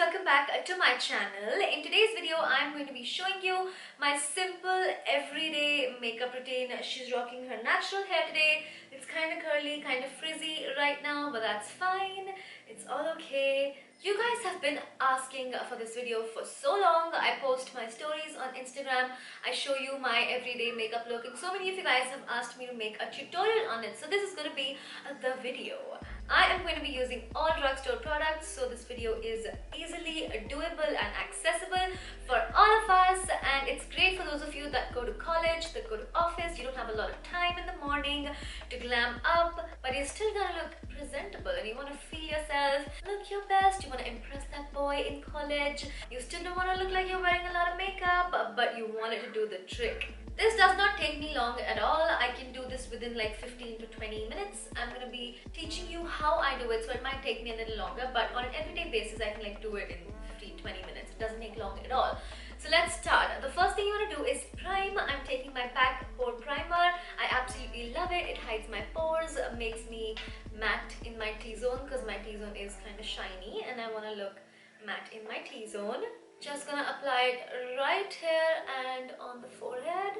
welcome back to my channel. In today's video I'm going to be showing you my simple everyday makeup routine. She's rocking her natural hair today. It's kind of curly, kind of frizzy right now, but that's fine. It's all okay. You guys have been asking for this video for so long. I post my stories on Instagram. I show you my everyday makeup look, and so many of you guys have asked me to make a tutorial on it. So this is going to be the video. I am going to be using all drugstore products, so this video is easily doable and accessible for all of us, and it's great for those of you that go to college, that go to office. You don't have a lot of time in the morning to glam up, but you're still gonna look presentable and you want to feel yourself look your best. You want to impress that boy in college. You still don't want to look like you're wearing a lot of makeup, but you want it to do the trick. This does not take me long at all. I can do this within like 15 to 20 minutes. I'm going to be teaching you how I do it, so it might take me a little longer, but on an everyday basis I can like do it in 15-20 minutes. It doesn't take long at all. So let's start. The first thing you want to do is prime. I'm taking my PAC Pore Primer. I absolutely love it. It hides my pores, makes me matte in my T-zone because my T-zone is kind of shiny and I want to look matte in my T-zone. Just gonna apply it right here and on the forehead.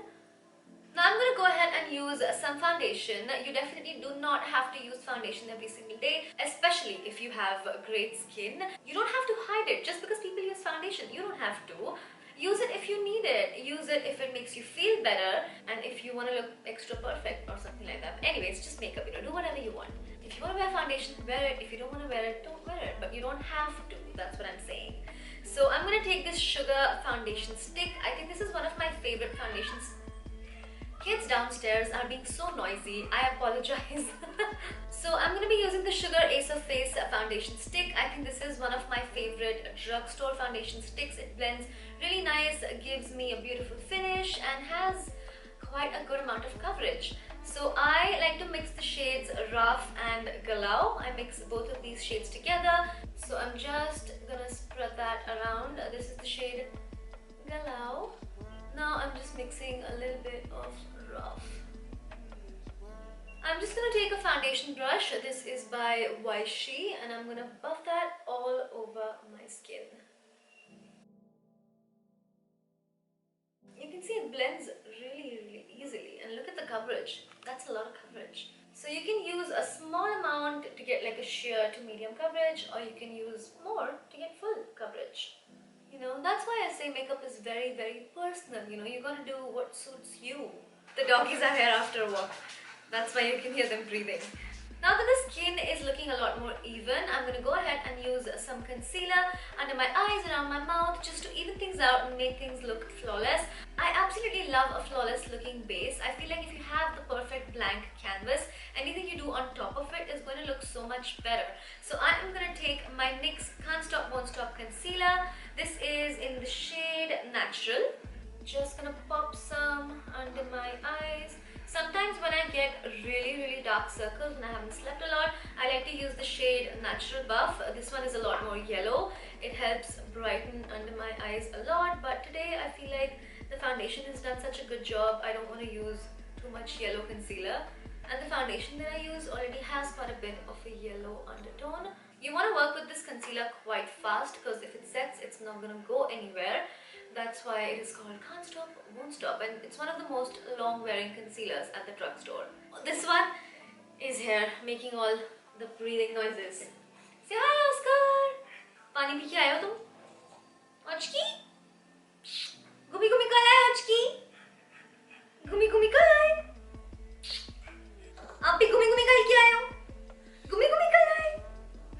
Now I'm gonna go ahead and use some foundation. You definitely do not have to use foundation every single day, especially if you have great skin. You don't have to hide it just because people use foundation. You don't have to. Use it if you need it. Use it if it makes you feel better and if you want to look extra perfect or something like that. But anyways, just makeup, do whatever you want. If you want to wear foundation, wear it. If you don't want to wear it, don't wear it. But you don't have to. That's what I'm saying. So I'm going to take this sugar foundation stick. I think this is one of my favorite foundations. Kids downstairs are being so noisy. I apologize. So I'm going to be using the Sugar Ace of Face foundation stick. I think this is one of my favorite drugstore foundation sticks. It blends really nice, gives me a beautiful finish and has quite a good amount of coverage. So I like to mix the shades Rough and Galao. I mix both of these shades together. So I'm just gonna spread that around. This is the shade Galao. Now I'm just mixing a little bit of Rough. I'm just gonna take a foundation brush. This is by Beige, and I'm gonna buff that all over my skin. You can see it blends really easily, and look at the coverage. That's a lot of coverage. So you can use a small amount to get like a sheer to medium coverage, or you can use more to get full coverage. That's why I say makeup is very personal. You gotta do what suits you. The doggies are here after a walk. That's why you can hear them breathing. Now that the skin is looking a lot more even, I'm going to go ahead and use some concealer under my eyes, around my mouth, just to even things out and make things look flawless. I absolutely love a flawless looking base. I feel like if you have the perfect blank canvas, anything you do on top of it is going to look so much better. So I'm going to take my NYX Can't Stop Won't Stop concealer. This is in the shade Natural. Just going to pop some under my eyes. Sometimes when I get really dark circles, when I haven't slept a lot, I like to use the shade Natural Buff. This one is a lot more yellow. It helps brighten under my eyes a lot, but today I feel like the foundation has done such a good job. I don't want to use too much yellow concealer. And the foundation that I use already has quite a bit of a yellow undertone. You want to work with this concealer quite fast because if it sets, it's not going to go anywhere. That's why it is called Can't Stop, Won't Stop, and it's one of the most long-wearing concealers at the drugstore. This one is here making all the breathing noises. Say hi, Oscar! Pani pee ke aaye ho tum? Ochki? Gumi gumi kal aaye Ochki? Gumi gumi kal aaye? Aap bhi gumi gumi kal ke aaye ho? Gumi gumi kal aaye?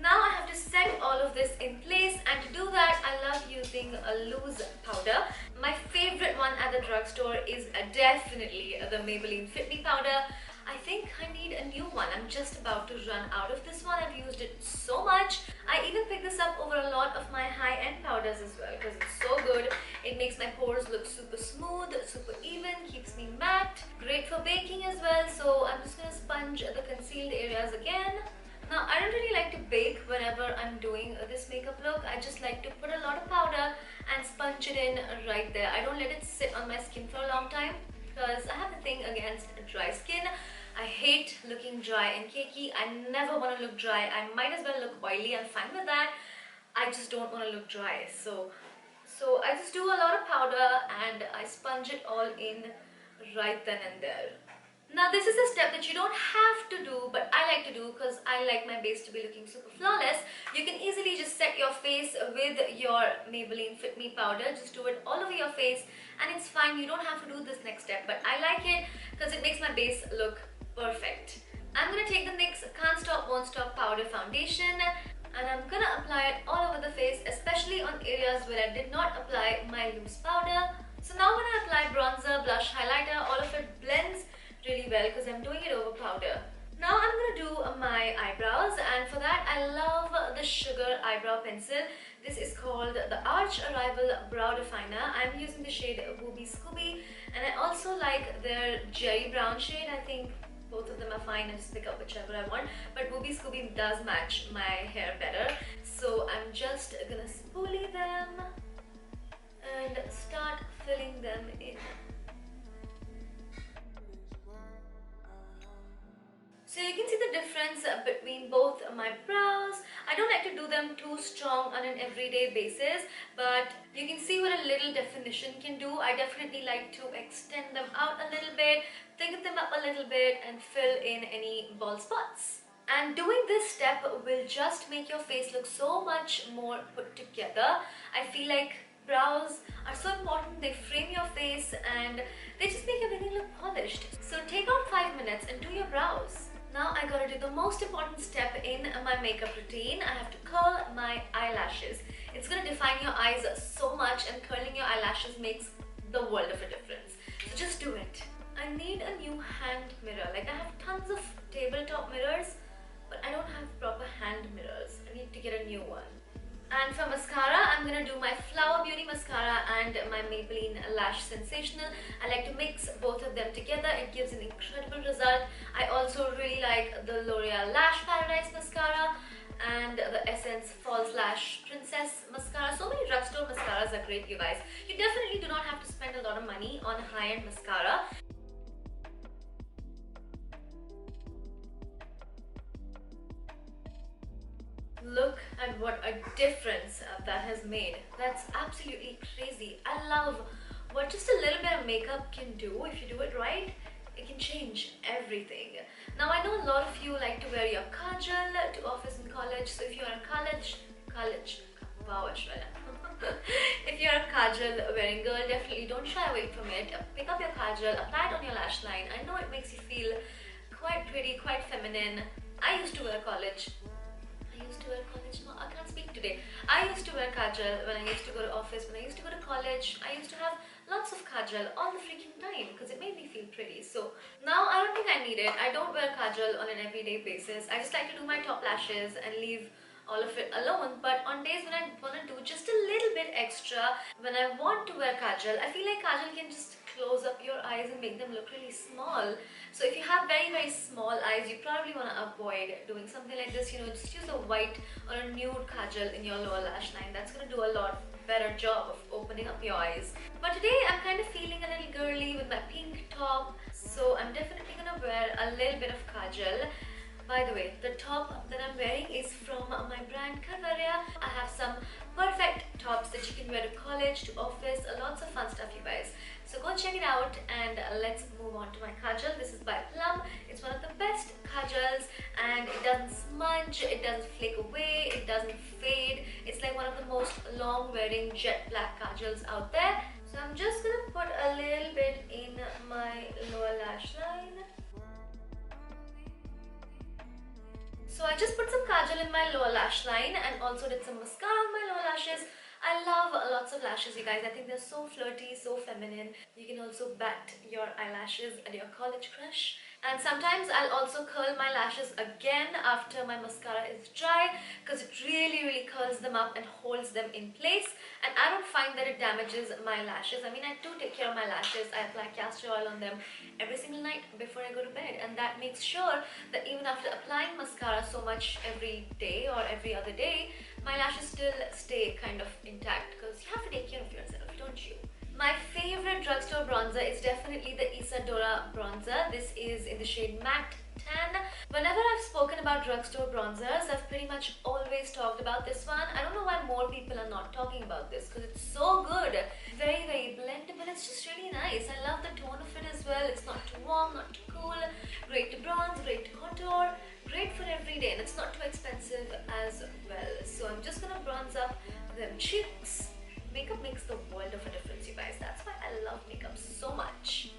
Now I have to set all of this in place, and to do that I love using a loose powder. My favorite one at the drugstore is definitely the Maybelline Fit Me powder. I think I need a new one. I'm just about to run out of this one. I've used it so much. I even picked this up over a lot of my high-end powders as well because it's so good. It makes my pores look super smooth, super even, keeps me matte. Great for baking as well. So I'm just going to sponge the concealed areas again. Now, I don't really like to bake whenever I'm doing this makeup look. I just like to put a lot of powder and sponge it in right there. I don't let it sit on my skin for a long time because I have a thing against dry skin. I hate looking dry and cakey. I never want to look dry. I might as well look oily. I'm fine with that. I just don't want to look dry. So I just do a lot of powder and I sponge it all in right then and there. Now this is a step that you don't have to do, but I like to do because I like my base to be looking super flawless. You can easily just set your face with your Maybelline Fit Me powder. Just do it all over your face and it's fine. You don't have to do this next step, but I like it because it makes my base look perfect. I'm going to take the NYX Can't Stop Won't Stop Powder Foundation and I'm going to apply it all over the face, especially on areas where I did not apply my loose powder. So now when I apply bronzer, blush, highlighter, all of it blends really well because I'm doing it over powder. Now I'm going to do my eyebrows, and for that I love the Sugar Eyebrow Pencil. This is called the Arch Arrival Brow Definer. I'm using the shade Wooby Scooby, and I also like their Jerry Brown shade. I think both of them are fine. I just pick up whichever I want, but Wooby Scooby does match my hair better. So I'm just gonna spoolie them and start filling them in. So you can see the difference between both my brows. I don't like to do them too strong on an everyday basis, but you can see what a little definition can do. I definitely like to extend them out a little bit, thicken them up a little bit, and fill in any bald spots. And doing this step will just make your face look so much more put together. I feel like brows are so important. They frame your face and they just make everything look polished. So take out 5 minutes and do your brows. Now I gotta do the most important step in my makeup routine. I have to curl my eyelashes. It's gonna define your eyes so much, and curling your eyelashes makes the world of a difference. So just do it. I need a new hand mirror. Like, I have tons of tabletop mirrors, but I don't have proper hand mirrors. I need to get a new one. And for mascara, I'm gonna do my Flower Beauty mascara and my Maybelline Lash Sensational. I like to mix both of them together. It gives an incredible result. I also really like the L'Oreal Lash Paradise mascara and the Essence False Lash Princess mascara. So many drugstore mascaras are great, you guys. You definitely do not have to spend a lot of money on high-end mascara. Look at what a difference that has made. That's absolutely crazy. I love what just a little bit of makeup can do. If you do it right, it can change everything. Now I know a lot of you like to wear your Kajal to office and college. So if you're in college, wow, Aishwarya. If you're a Kajal wearing girl, definitely don't shy away from it. Pick up your Kajal, apply it on your lash line. I know it makes you feel quite pretty, quite feminine. I used to wear college. No, I can't speak today. I used to wear Kajal when I used to go to office, when I used to go to college. I used to have lots of Kajal all the freaking time because it made me feel pretty. So now I don't think I need it. I don't wear Kajal on an everyday basis. I just like to do my top lashes and leave all of it alone. But on days when I want to do just a little bit extra, when I want to wear Kajal, I feel like Kajal can just close up your eyes and make them look really small. So if you have very, very small eyes, you probably want to avoid doing something like this. You know, just use a white or a nude Kajal in your lower lash line. That's going to do a lot better job of opening up your eyes. But today I'm kind of feeling a little girly with my pink top, so I'm definitely going to wear a little bit of Kajal. By the way, the top that I'm wearing is from my brand QUERIESFORAISHWARYA. I have some perfect tops that you can wear to college, to office, lots of fun stuff, you guys. So go check it out and let's move on to my Kajal. This is by Plum. It's one of the best Kajals and it doesn't smudge, it doesn't flake away, it doesn't fade. It's like one of the most long wearing jet black Kajals out there. So I'm just gonna put a little bit in my lower lash line. So I just put some Kajal in my lower lash line and also did some mascara on my lower lashes. I love lots of lashes, you guys. I think they're so flirty, so feminine. You can also bat your eyelashes at your college crush. And sometimes I'll also curl my lashes again after my mascara is dry because it really, really curls them up and holds them in place. And I don't find that it damages my lashes. I mean, I do take care of my lashes. I apply castor oil on them every single night before I go to bed. And that makes sure that even after applying mascara so much every day or every other day, my lashes still stay kind of intact because you have to take care of yourself, don't you? My favorite drugstore bronzer is definitely the Isadora bronzer. This is in the shade Matte tan. Whenever I've spoken about drugstore bronzers, I've pretty much always talked about this one. I don't know why more people are not talking about this because it's so good. Very, very blendable. It's just really nice. I love the tone of it as well. It's not too warm, not too cool. Great to bronze, great to contour, great for every day, and it's not too expensive as well. So I'm just gonna bronze up them cheeks. Makeup makes the world of a difference, you guys. That's why I love makeup so much.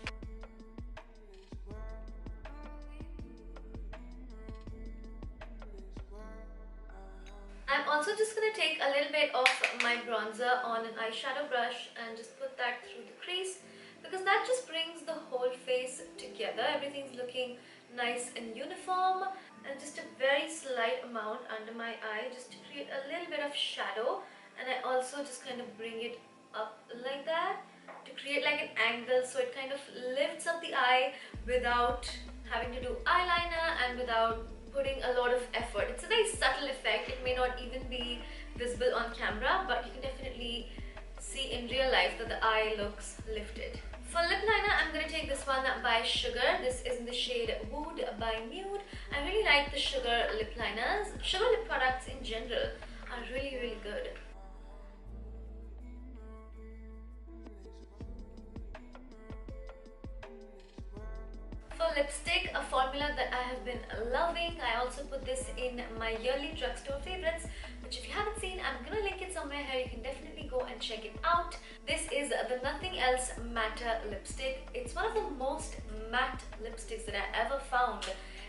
I'm also just going to take a little bit of my bronzer on an eyeshadow brush and just put that through the crease, because that just brings the whole face together. Everything's looking nice and uniform, and just a very slight amount under my eye just to create a little bit of shadow. And I also just kind of bring it up like that to create like an angle, so it kind of lifts up the eye without having to do eyeliner and without putting a lot of effort. It's a very subtle effect. It may not even be visible on camera, but you can definitely see in real life that the eye looks lifted. For lip liner, I'm going to take this one by Sugar. This is in the shade Wood by Nude. I really like the Sugar lip liners. Sugar lip products in general are really, really good. For lipstick, a formula that I have been loving. I also put this in my yearly drugstore favorites, which if you haven't seen, I'm gonna link it somewhere here. You can definitely go and check it out. This is the Nothing Else Matte lipstick. It's one of the most matte lipsticks that I ever found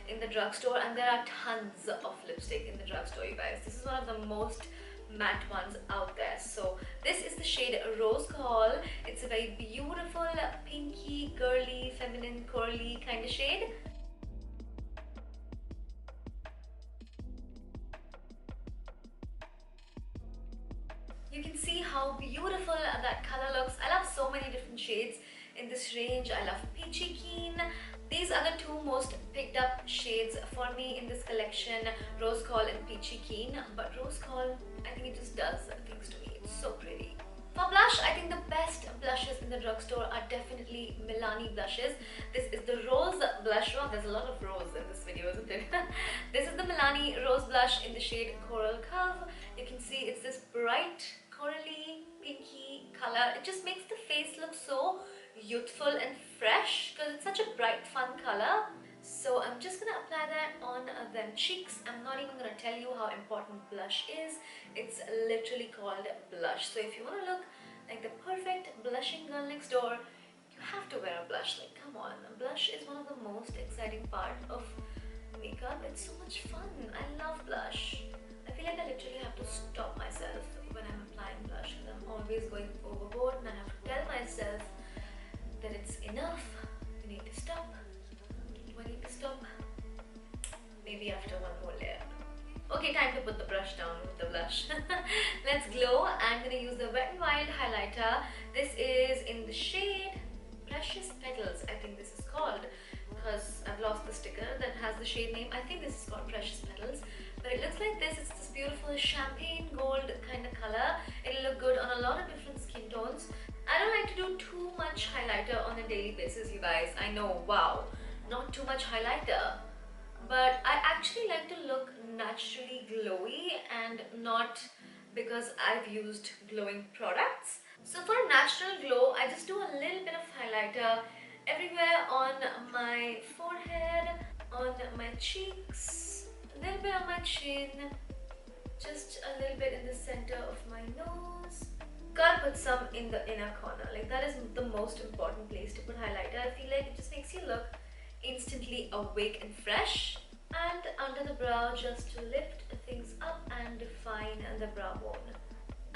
in the drugstore, and there are tons of lipstick in the drugstore, you guys. This is one of the most matte ones out there. So this is the shade Rose Gold. It's a very beautiful pinky, girly, feminine, curly kind of shade. You can see how beautiful that color looks. I love so many different shades in this range. I love Peachy Keen. These are the two most picked up shades for me in this collection, Rose Gold and Peachy Keen. But Rose Gold, I think it just does things to me. It's so pretty. For blush, I think the best blushes in the drugstore are definitely Milani blushes. This is the Rose blush. Oh, there's a lot of rose in this video, isn't it? This is the Milani Rose blush in the shade Coral Cove. You can see it's this bright, corally, pinky color. It just makes the face look so youthful and fresh because it's such a bright, fun color. So I'm just gonna apply that on them cheeks. I'm not even gonna tell you how important blush is. It's literally called blush. So if you want to look like the perfect blushing girl next door, you have to wear a blush. Like, come on, blush is one of the most exciting part of makeup. It's so much fun. I love blush. I feel like I literally have to stop myself when I'm applying blush because I'm always going overboard, and I have to tell myself that it's enough. You need to stop. I need to stop. Maybe after one more layer. Okay, time to put the brush down with the blush. Let's glow. I'm gonna use the Wet n Wild highlighter. This is in the shade Precious Petals, I think this is called, because I've lost the sticker that has the shade name. I think this is called Precious Petals, but it looks like this. It's this beautiful champagne gold kind of color. It'll look good on a lot of different skin tones. I don't like to do too much highlighter on a daily basis, you guys. I know, wow, not too much highlighter, but I actually like to look naturally glowy and not because I've used glowing products. So for a natural glow, I just do a little bit of highlighter everywhere on my forehead, on my cheeks, a little bit on my chin, just a little bit in the center of my nose. Gotta put some in the inner corner. Like, that is the most important place to put highlighter. I feel like it just makes you look instantly awake and fresh. And under the brow, just to lift things up and define the brow bone.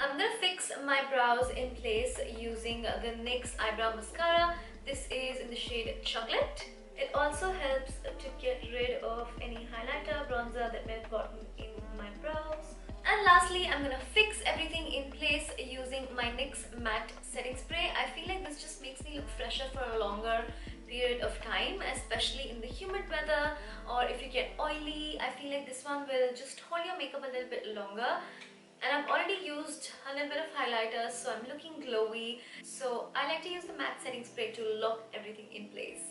I'm gonna fix my brows in place using the NYX eyebrow mascara. This is in the shade Chocolate. It also helps to get rid of any highlighter, bronzer that may have gotten in my brows. And lastly, I'm gonna fix everything in place using my NYX matte setting spray. I feel like this just makes me look fresher for a longer period of time, especially in the humid weather, or if you get oily. I feel like this one will just hold your makeup a little bit longer. And I've already used a little bit of highlighter, so I'm looking glowy. So I like to use the matte setting spray to lock everything in place.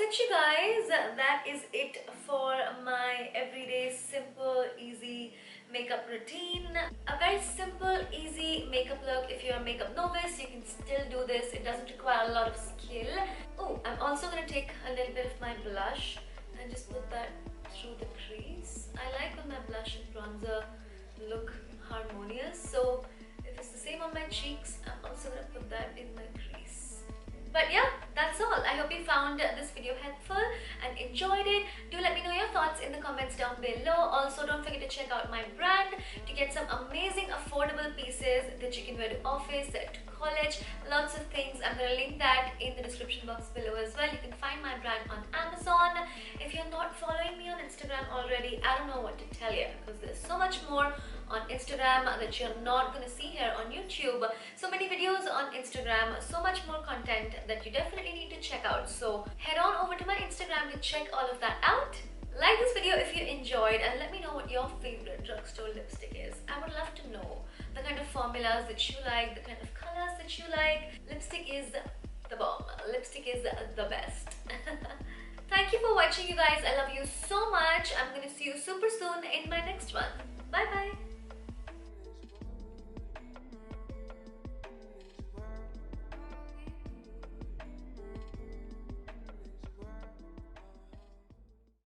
bet you guys that is it for my everyday simple easy makeup routine. A very simple easy makeup look. If you're a makeup novice, you can still do this. It doesn't require a lot of skill. Oh, I'm also going to take a little bit of my blush and just put that through the crease. I like when my blush and bronzer look harmonious, so if it's the same on my cheeks, I'm also going to put that in my crease. But yeah, that's all. I hope you found this video helpful and enjoyed it. Do let me know your thoughts in the comments down below. Also, don't forget to check out my brand to get some amazing affordable pieces that you can wear to office, to college, lots of things. I'm going to link that in the description box below as well. You can find my brand on Amazon. If you're not following me on Instagram already, I don't know what to tell you, because there's so much more on Instagram that you're not going to see here on YouTube. So many videos on Instagram, so much more content that you definitely need to check out. So head on over to my Instagram to check all of that out. Like this video if you enjoyed, and let me know what your favorite drugstore lipstick is. I would love to know the kind of formulas that you like, the kind of colors that you like. Lipstick is the bomb. Lipstick is the best. Thank you for watching, you guys. I love you so much. I'm going to see you super soon in my next one. Bye bye.